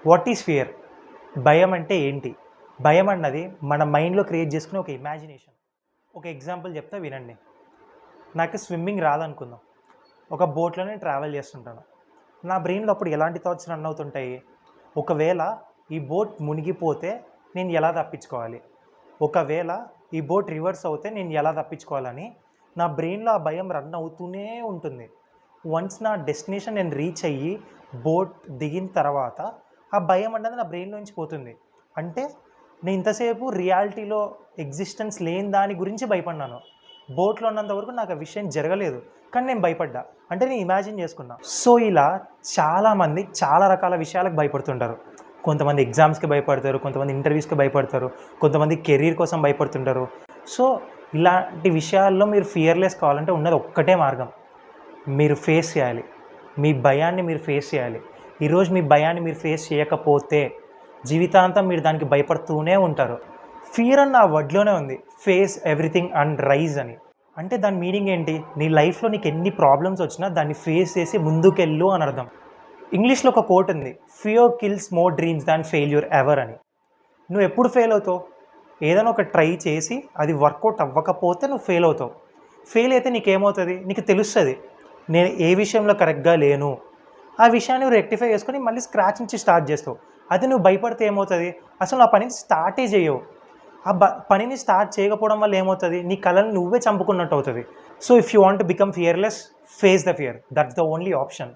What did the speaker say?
What is fear? భయం అంటే ఏంటి? భయం అన్నది మన మైండ్‌లో క్రియేట్ చేసుకునే ఒక ఇమాజినేషన్. ఒక ఎగ్జాంపుల్ చెప్తా వినండి. నాకు స్విమ్మింగ్ రాదనుకుందాం. ఒక బోట్‌లో నేను ట్రావెల్ చేస్తుంటాను. నా బ్రెయిన్‌లో అప్పుడు ఎలాంటి థాట్స్ రన్ అవుతుంటాయి? ఒకవేళ ఈ బోట్ మునిగిపోతే నేను ఎలా తప్పించుకోవాలి? ఒకవేళ ఈ బోట్ రివర్స్ అవుతే నేను ఎలా తప్పించుకోవాలని నా బ్రెయిన్‌లో ఆ భయం రన్ అవుతూనే ఉంటుంది. వన్స్ నా డెస్టినేషన్ నేను రీచ్ అయ్యి బోట్ దిగిన తర్వాత ఆ భయం అన్నది నా బ్రెయిన్‌లో నుంచి పోతుంది. అంటే నేను ఇంతసేపు రియాలిటీలో ఎగ్జిస్టెన్స్ లేని దాని గురించి భయపడ్డాను. బోట్‌లో ఉన్నంత వరకు నాకు ఆ విషయం జరగలేదు. కానీ నేను భయపడ్డా. అంటే నేను ఇమాజిన్ చేసుకున్నా. సో, ఇలా చాలామంది చాలా రకాల విషయాలకు భయపడుతుంటారు. కొంతమంది ఎగ్జామ్స్‌కి భయపడతారు. కొంతమంది ఇంటర్వ్యూస్‌కి భయపడతారు. కొంతమంది కెరీర్ కోసం భయపడుతుంటారు. సో, ఇలాంటి విషయాల్లో మీరు ఫియర్‌లెస్ కావాలంటే ఉన్నది ఒక్కటే మార్గం. మీరు ఫేస్ చేయాలి. మీ భయాన్ని మీరు ఫేస్ చేయాలి. ఈరోజు మీ భయాన్ని మీరు ఫేస్ చేయకపోతే జీవితాంతం మీరు దానికి భయపడుతూనే ఉంటారు. ఫియర్ అన్న ఆ వర్డ్‌లోనే ఉంది. ఫేస్ ఎవ్రీథింగ్ అండ్ రైజ్ అని. అంటే దాని మీనింగ్ ఏంటి? నీ లైఫ్‌లో నీకు ఎన్ని ప్రాబ్లమ్స్ వచ్చినా దాన్ని ఫేస్ చేసి ముందుకెళ్ళు అని అర్థం. ఇంగ్లీష్‌లో ఒక కోట్ ఉంది. ఫియర్ కిల్స్ మోర్ డ్రీమ్స్ దాన్ ఫెయిల్యూర్ ఎవర్ అని. నువ్వు ఎప్పుడు ఫెయిల్ అవుతావు? ఏదైనా ఒక ట్రై చేసి అది వర్కౌట్ అవ్వకపోతే నువ్వు ఫెయిల్ అవుతావు. ఫెయిల్ అయితే నీకేమవుతుంది? నీకు తెలుస్తుంది. నేను ఏ విషయంలో కరెక్ట్‌గా లేను. ఆ విషయాన్ని నువ్వు రెక్టిఫై చేసుకొని మళ్ళీ స్క్రాచ్ నుంచి స్టార్ట్ చేస్తావు. అదే నువ్వు భయపడితే ఏమవుతుంది? అసలు ఆ పనిని స్టార్టే చేయవు. ఆ పనిని స్టార్ట్ చేయకపోవడం వల్ల ఏమవుతుంది? నీ కలల్ని నువ్వే చంపుకున్నట్టు అవుతుంది. So, if you want to become fearless, face the fear. That's the only option.